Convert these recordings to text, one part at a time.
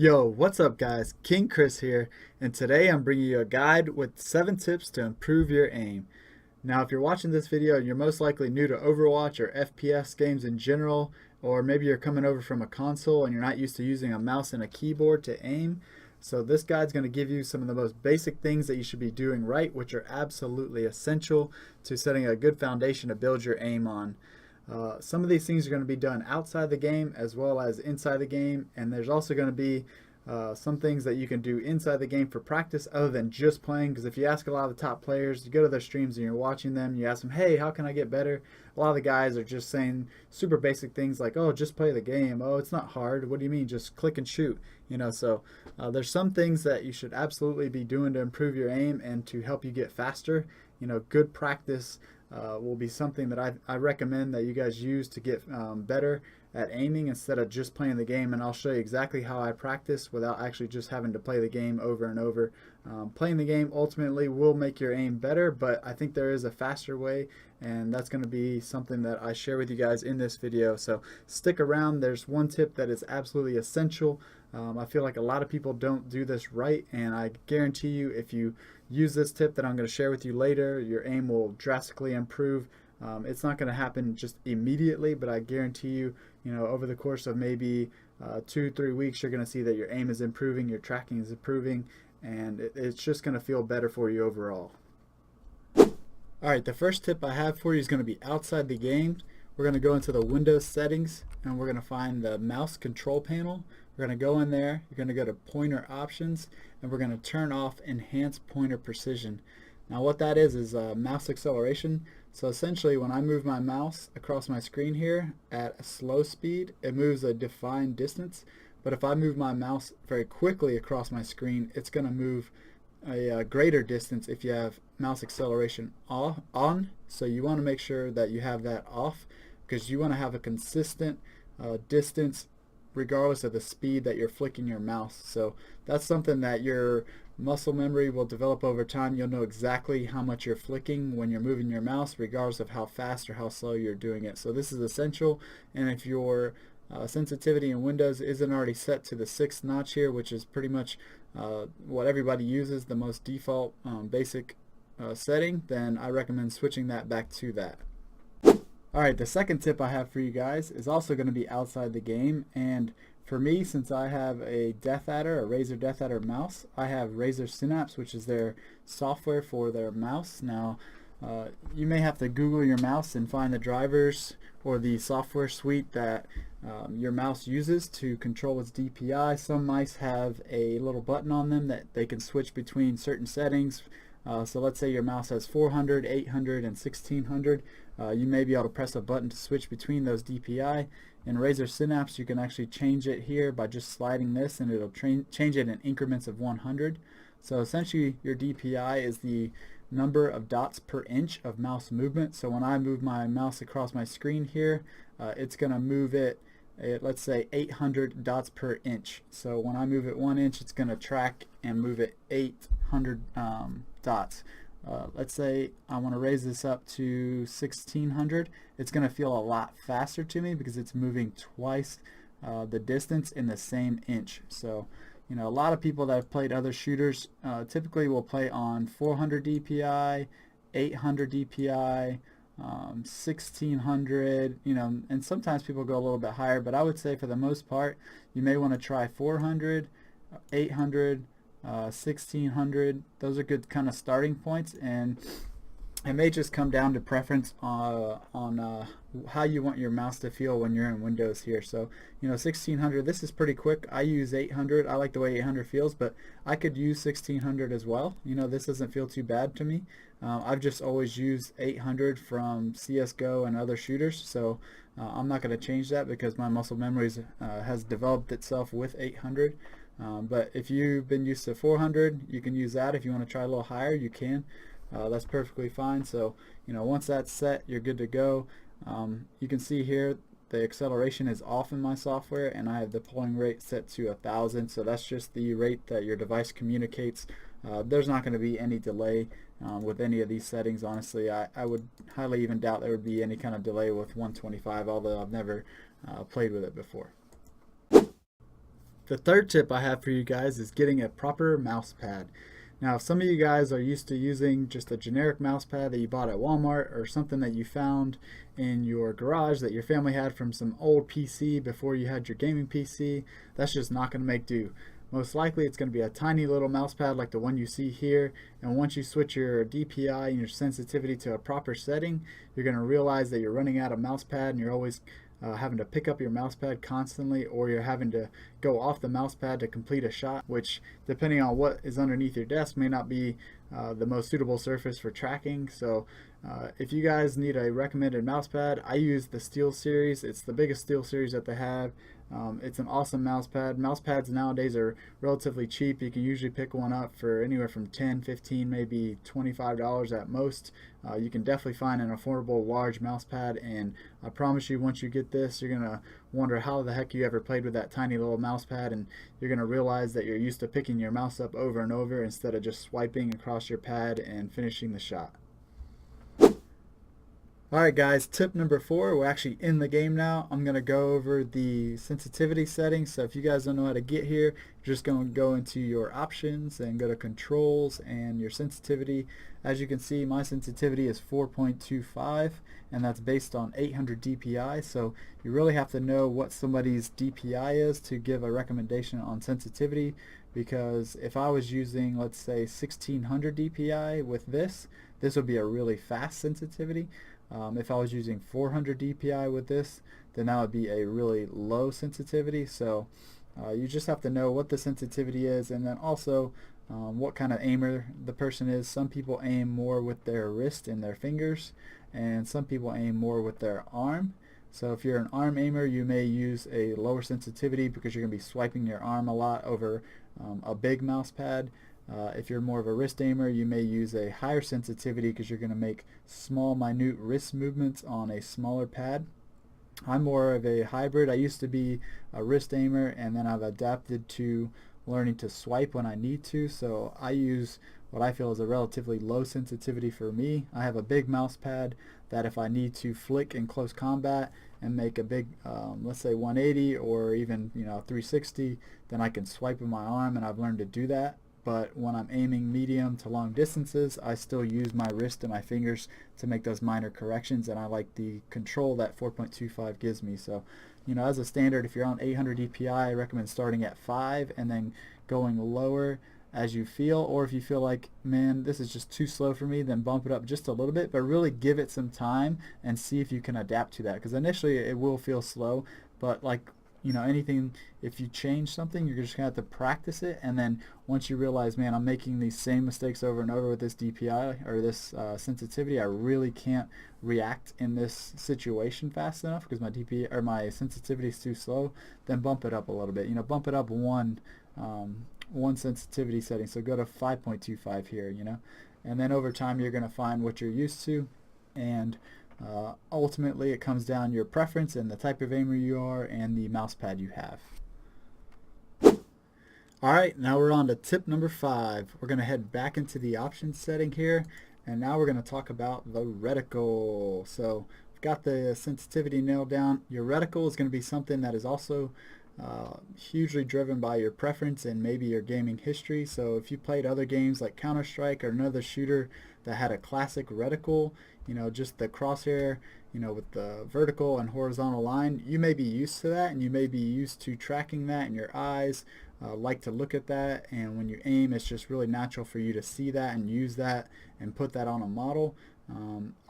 Yo, what's up guys? King Chris here, and today I'm bringing you a guide with 7 tips to improve your aim. Now, if you're watching this video, you're most likely new to Overwatch or FPS games in general, or maybe you're coming over from a console and you're not used to using a mouse and a keyboard to aim. So this guide's going to give you some of the most basic things that you should be doing right, which are absolutely essential to setting a good foundation to build your aim on. Some of these things are going to be done outside the game as well as inside the game, and there's also going to be some things that you can do inside the game for practice other than just playing. Because if you ask a lot of the top players, you go to their streams and you're watching them, you ask them, hey, how can I get better? A lot of the guys are just saying super basic things like, oh, just play the game. Oh, it's not hard. What do you mean? Just click and shoot. So there's some things that you should absolutely be doing to improve your aim and to help you get faster. Good practice will be something that I recommend that you guys use to get better at aiming instead of just playing the game. And I'll show you exactly how I practice without actually just having to play the game over and over. Playing the game ultimately will make your aim better, but I think there is a faster way, and that's going to be something that I share with you guys in this video. So stick around. There's one tip that is absolutely essential. I feel like a lot of people don't do this right, and I guarantee you if you use this tip that I'm going to share with you later, your aim will drastically improve. It's not going to happen just immediately, but I guarantee you, over the course of maybe 2-3 weeks, you're going to see that your aim is improving, your tracking is improving, and it's just going to feel better for you overall. Alright, the first tip I have for you is going to be outside the game. We're going to go into the Windows settings, and we're going to find the mouse control panel. We're going to go in there, you're going to go to pointer options, and we're going to turn off enhanced pointer precision. Now what that is mouse acceleration. So essentially when I move my mouse across my screen here at a slow speed, it moves a defined distance. But if I move my mouse very quickly across my screen, it's going to move a greater distance if you have mouse acceleration on. So you want to make sure that you have that off, because you want to have a consistent distance regardless of the speed that you're flicking your mouse. So that's something that your muscle memory will develop over time. You'll know exactly how much you're flicking when you're moving your mouse, regardless of how fast or how slow you're doing it. So this is essential, and if your sensitivity in Windows isn't already set to the 6th notch here, which is pretty much what everybody uses, the most default basic setting, then I recommend switching that back to that. Alright, the second tip I have for you guys is also going to be outside the game, and for me, since I have a Death Adder, a Razer Death Adder mouse, I have Razer Synapse, which is their software for their mouse. Now, you may have to Google your mouse and find the drivers or the software suite that your mouse uses to control its DPI. Some mice have a little button on them that they can switch between certain settings. So let's say your mouse has 400, 800, and 1600. You may be able to press a button to switch between those DPI. In Razer Synapse, you can actually change it here by just sliding this, and it'll change it in increments of 100. So essentially, your DPI is the number of dots per inch of mouse movement. So when I move my mouse across my screen here, it's going to move it at, let's say, 800 dots per inch. So when I move it 1 inch, it's going to track and move it 800 dots. Let's say I want to raise this up to 1600. It's going to feel a lot faster to me because it's moving twice the distance in the same inch. So a lot of people that have played other shooters typically will play on 400 DPI, 800 DPI, 1600, and sometimes people go a little bit higher, but I would say for the most part you may want to try 400, 800, 1600. Those are good kind of starting points, and it may just come down to preference on how you want your mouse to feel when you're in Windows here. So 1600, this is pretty quick. I use 800. I like the way 800 feels, but I could use 1600 as well. This doesn't feel too bad to me. I've just always used 800 from CSGO and other shooters, so I'm not going to change that because my muscle memory has developed itself with 800. But if you've been used to 400, you can use that. If you want to try a little higher, you can. That's perfectly fine. So once that's set, you're good to go. You can see here the acceleration is off in my software, and I have the polling rate set to 1000. So that's just the rate that your device communicates. There's not going to be any delay with any of these settings. Honestly, I would highly even doubt there would be any kind of delay with 125, although I've never played with it before. The third tip I have for you guys is getting a proper mouse pad. Now, if some of you guys are used to using just a generic mouse pad that you bought at Walmart or something that you found in your garage that your family had from some old PC before you had your gaming PC, that's just not going to make do. Most likely it's going to be a tiny little mouse pad like the one you see here, and once you switch your DPI and your sensitivity to a proper setting, you're going to realize that you're running out of mouse pad and you're always having to pick up your mouse pad constantly, or you're having to go off the mouse pad to complete a shot, which depending on what is underneath your desk may not be the most suitable surface for tracking. So if you guys need a recommended mouse pad, I use the Steel series. It's the biggest Steel series that they have. It's an awesome mouse pad. Mouse pads nowadays are relatively cheap. You can usually pick one up for anywhere from $10, $15, maybe $25 at most. You can definitely find an affordable large mouse pad, and I promise you once you get this, you're going to wonder how the heck you ever played with that tiny little mouse pad, and you're going to realize that you're used to picking your mouse up over and over instead of just swiping across your pad and finishing the shot. Alright guys, tip number 4, we're actually in the game now. I'm going to go over the sensitivity settings. So if you guys don't know how to get here, you're just going to go into your options and go to controls and your sensitivity. As you can see, my sensitivity is 4.25, and that's based on 800 DPI. So you really have to know what somebody's DPI is to give a recommendation on sensitivity, because if I was using, let's say, 1600 DPI with this would be a really fast sensitivity. If I was using 400 DPI with this, then that would be a really low sensitivity. So you just have to know what the sensitivity is, and then also what kind of aimer the person is. Some people aim more with their wrist and their fingers, and some people aim more with their arm. So if you're an arm aimer, you may use a lower sensitivity because you're going to be swiping your arm a lot over a big mouse pad. If you're more of a wrist aimer, you may use a higher sensitivity because you're going to make small, minute wrist movements on a smaller pad. I'm more of a hybrid. I used to be a wrist aimer, and then I've adapted to learning to swipe when I need to. So I use what I feel is a relatively low sensitivity for me. I have a big mouse pad that if I need to flick in close combat and make a big, let's say 180 or even 360, then I can swipe with my arm, and I've learned to do that. But when I'm aiming medium to long distances, I still use my wrist and my fingers to make those minor corrections, and I like the control that 4.25 gives me. So, as a standard, if you're on 800 DPI, I recommend starting at 5 and then going lower as you feel, or if you feel like, man, this is just too slow for me, then bump it up just a little bit, but really give it some time and see if you can adapt to that, because initially it will feel slow, but like anything, if you change something, you're just going to have to practice it, and then once you realize, man, I'm making these same mistakes over and over with this DPI or this sensitivity, I really can't react in this situation fast enough because my DPI or my sensitivity is too slow, then bump it up a little bit. Bump it up one sensitivity setting, so go to 5.25 here, and then over time you're going to find what you're used to, and ultimately it comes down to your preference and the type of aimer you are and the mouse pad you have. Alright, now we're on to tip number 5. We're going to head back into the options setting here, and now we're going to talk about the reticle. So we've got the sensitivity nailed down. Your reticle is going to be something that is also hugely driven by your preference and maybe your gaming history. So if you played other games like Counter-Strike or another shooter that had a classic reticle, just the crosshair, with the vertical and horizontal line, you may be used to that, and you may be used to tracking that, and your eyes like to look at that, and when you aim, it's just really natural for you to see that and use that and put that on a model.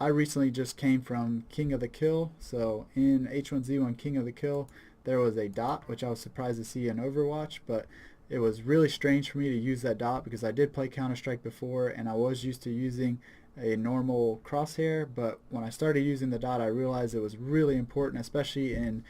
I recently just came from King of the Kill, so in H1Z1 King of the Kill, there was a dot, which I was surprised to see in Overwatch, but it was really strange for me to use that dot because I did play Counter-Strike before, and I was used to using a normal crosshair, but when I started using the dot, I realized it was really important, especially in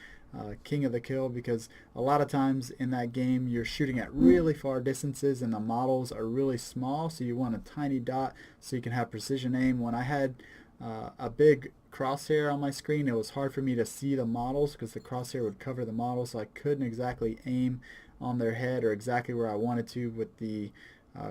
King of the Kill, because a lot of times in that game you're shooting at really far distances and the models are really small, so you want a tiny dot so you can have precision aim. When I had a big crosshair on my screen, it was hard for me to see the models because the crosshair would cover the models, so I couldn't exactly aim on their head or exactly where I wanted to with the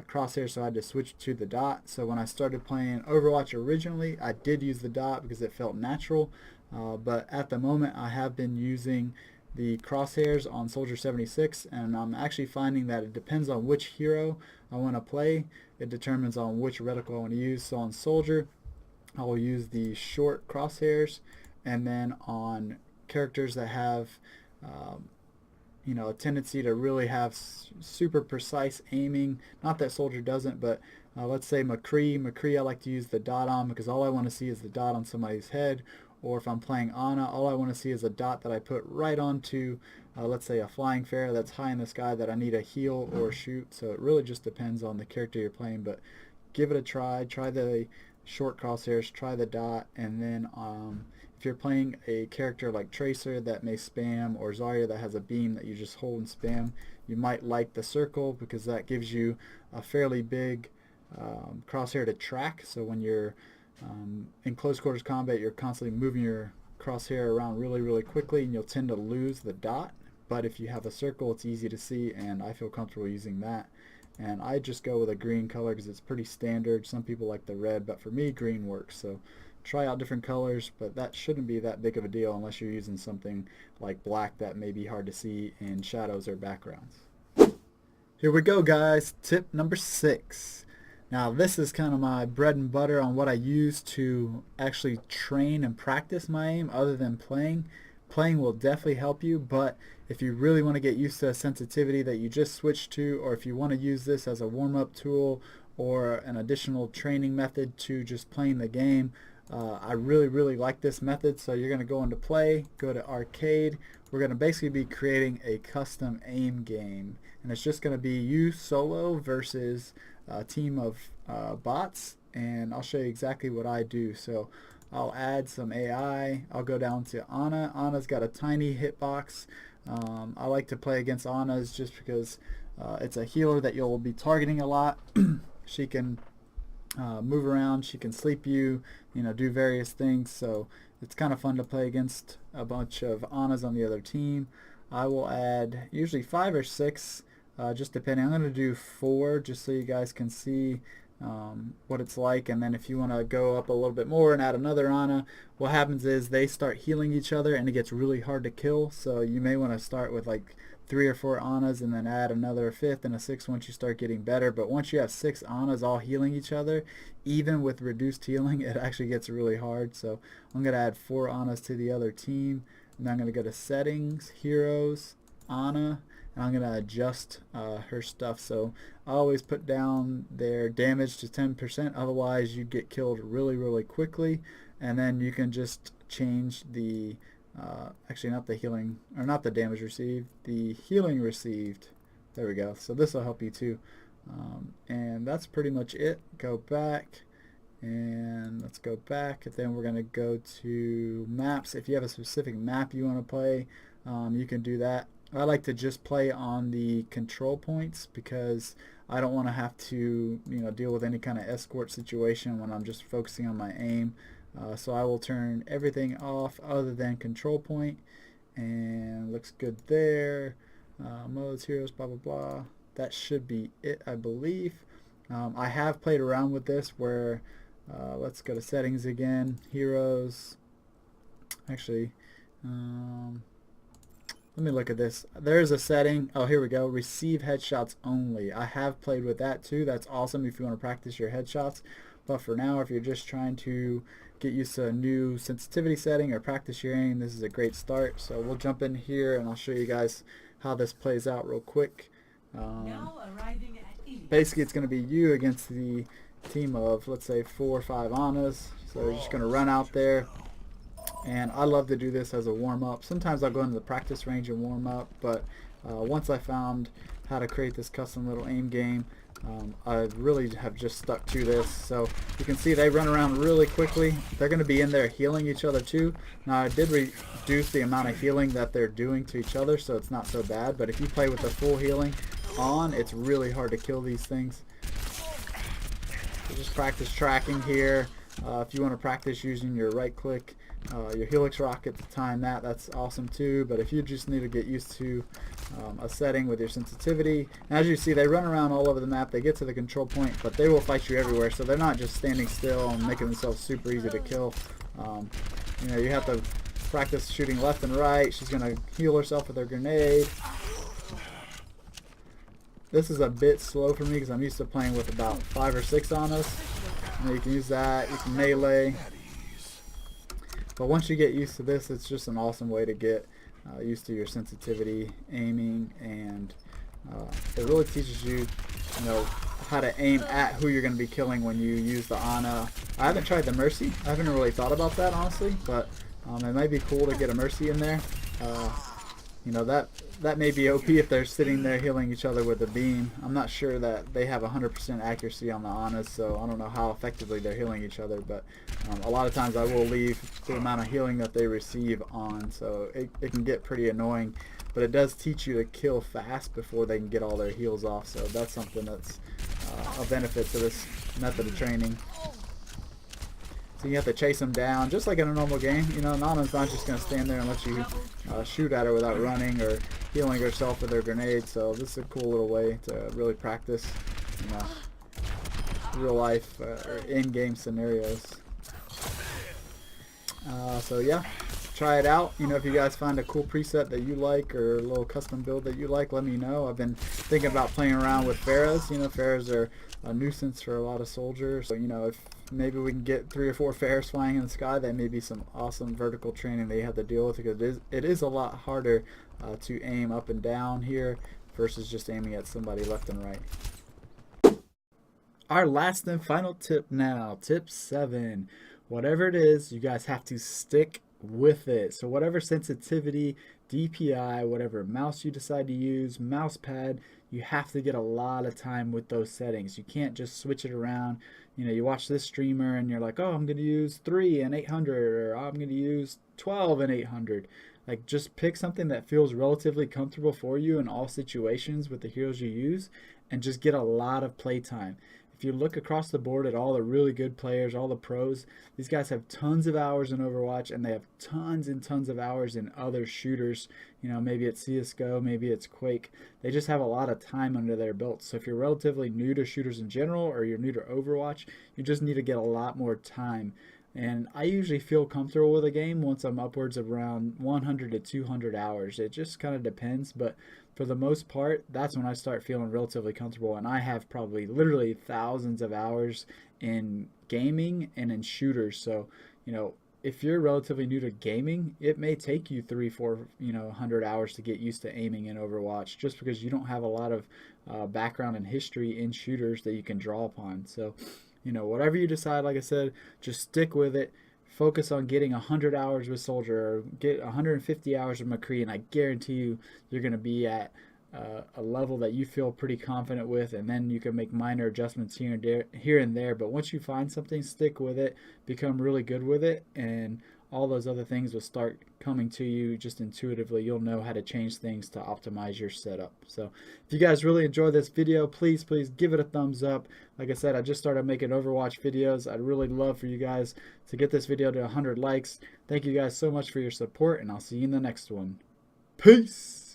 crosshair, so I had to switch to the dot. So when I started playing Overwatch originally, I did use the dot because it felt natural, but at the moment I have been using the crosshairs on Soldier 76, and I'm actually finding that it depends on which hero I want to play. It determines on which reticle I want to use. So on Soldier, I will use the short crosshairs, and then on characters that have a tendency to really have super precise aiming. Not that Soldier doesn't, but let's say McCree I like to use the dot on, because all I want to see is the dot on somebody's head. Or if I'm playing Ana, all I want to see is a dot that I put right onto, let's say, a flying fair that's high in the sky that I need to heal or shoot. So it really just depends on the character you're playing, but give it a try. Try the short crosshairs, try the dot, and then if you're playing a character like Tracer that may spam, or Zarya that has a beam that you just hold and spam, you might like the circle, because that gives you a fairly big crosshair to track. So when you're in close quarters combat, you're constantly moving your crosshair around really quickly, and you'll tend to lose the dot. But if you have a circle, it's easy to see, and I feel comfortable using that. And I just go with a green color because it's pretty standard. Some people like the red, but for me, green works. So try out different colors, but that shouldn't be that big of a deal unless you're using something like black that may be hard to see in shadows or backgrounds. Here we go, guys. Tip number 6. Now this is kind of my bread and butter on what I use to actually train and practice my aim other than playing. Playing will definitely help you, but if you really want to get used to a sensitivity that you just switched to, or if you want to use this as a warm-up tool or an additional training method to just playing the game, I really like this method. So you're going to go into play, go to arcade. We're going to basically be creating a custom aim game, and it's just going to be you solo versus a team of bots, and I'll show you exactly what I do. So I'll add some AI. I'll go down to Ana. Ana's got a tiny hitbox. I like to play against Ana's just because it's a healer that you'll be targeting a lot. She can move around, she can sleep you, do various things, so it's kind of fun to play against a bunch of Anas on the other team. I will add usually 5 or 6, just depending. I'm going to do 4 just so you guys can see what it's like, and then if you want to go up a little bit more and add another Ana, what happens is they start healing each other and it gets really hard to kill. So you may want to start with like 3 or 4 Anas and then add another 5th and a 6th once you start getting better. But once you have 6 Anas all healing each other, even with reduced healing, it actually gets really hard. So I'm going to add 4 Anas to the other team, and then I'm going to go to settings, heroes, Ana, and I'm going to adjust her stuff. So I always put down their damage to 10%, otherwise you get killed really quickly. And then you can just change the actually not the healing, or not the damage received, the healing received. There we go. So this will help you too. And that's pretty much it. Go back, and let's go back, and then we're going to go to maps. If you have a specific map you want to play, you can do that. I like to just play on the control points because I don't want to have to deal with any kind of escort situation when I'm just focusing on my aim. So I will turn everything off other than control point, and looks good there. Modes, heroes, blah blah. That should be it, I believe. I have played around with this where let's go to settings again, heroes. Actually, let me look at this. There's a setting. Oh, here we go. Receive headshots only. I have played with that too. That's awesome if you want to practice your headshots. But for now, if you're just trying to get used to a new sensitivity setting or practice your aim, this is a great start. So we'll jump in here and I'll show you guys how this plays out real quick. Basically, it's going to be you against the team of, let's say, 4 or 5 Anas. So you're just going to run out there. And I love to do this as a warm-up. Sometimes I'll go into the practice range and warm up, but once I found how to create this custom little aim game, I really have just stuck to this. So you can see they run around really quickly. They're going to be in there healing each other too. Now I did reduce the amount of healing that they're doing to each other, so it's not so bad, but if you play with the full healing on, it's really hard to kill these things. So just practice tracking here. If you want to practice using your right click, your helix rocket to time that's awesome too. But if you just need to get used to a setting with your sensitivity, and as you see, they run around all over the map. They get to the control point, but they will fight you everywhere, so they're not just standing still and making themselves super easy to kill. You have to practice shooting left and right. She's going to heal herself with her grenade. This is a bit slow for me because I'm used to playing with about 5 or 6 on us. And you can use that. You can melee. But once you get used to this, it's just an awesome way to get used to your sensitivity, aiming, and it really teaches you, how to aim at who you're going to be killing when you use the Ana. I haven't tried the Mercy. I haven't really thought about that, honestly, but it might be cool to get a Mercy in there. That may be OP if they're sitting there healing each other with a beam. I'm not sure that they have 100% accuracy on the Anas, so I don't know how effectively they're healing each other, but a lot of times I will leave the amount of healing that they receive on, so it can get pretty annoying, but it does teach you to kill fast before they can get all their heals off, so that's something that's a benefit to this method of training. So you have to chase them down, just like in a normal game. Nana's not just going to stand there and let you shoot at her without running or healing herself with her grenade. So this is a cool little way to really practice, real life or in-game scenarios. So yeah, try it out. If you guys find a cool preset that you like or a little custom build that you like, let me know. I've been thinking about playing around with Pharahs. Pharahs are a nuisance for a lot of soldiers. So if maybe we can get 3 or 4 Pharahs flying in the sky, that may be some awesome vertical training that you have to deal with, because it is a lot harder to aim up and down here versus just aiming at somebody left and right. Our last and final tip now, tip 7. Whatever it is, you guys have to stick with it. So whatever sensitivity, DPI, whatever mouse you decide to use, mouse pad, you have to get a lot of time with those settings. You can't just switch it around. You watch this streamer and you're like, oh, I'm going to use 3 and 800, or I'm going to use 12 and 800. Like, just pick something that feels relatively comfortable for you in all situations with the heroes you use, and just get a lot of play time. If you look across the board at all the really good players, all the pros, these guys have tons of hours in Overwatch, and they have tons and tons of hours in other shooters. Maybe it's CSGO, maybe it's Quake. They just have a lot of time under their belts. So if you're relatively new to shooters in general, or you're new to Overwatch, you just need to get a lot more time. And I usually feel comfortable with a game once I'm upwards of around 100 to 200 hours. It just kind of depends, but for the most part, that's when I start feeling relatively comfortable. And I have probably literally thousands of hours in gaming and in shooters. So, if you're relatively new to gaming, it may take you 3, 4, 100 hours to get used to aiming in Overwatch, just because you don't have a lot of background and history in shooters that you can draw upon. So, whatever you decide, like I said, just stick with it. Focus on getting 100 hours with Soldier, or get 150 hours with McCree, and I guarantee you're going to be at a level that you feel pretty confident with, and then you can make minor adjustments here and there. But once you find something, stick with it, become really good with it, and all those other things will start coming to you just intuitively. You'll know how to change things to optimize your setup. So if you guys really enjoy this video, please give it a thumbs up. Like I said, I just started making Overwatch videos. I'd really love for you guys to get this video to 100 likes. Thank you guys so much for your support, and I'll see you in the next one. Peace!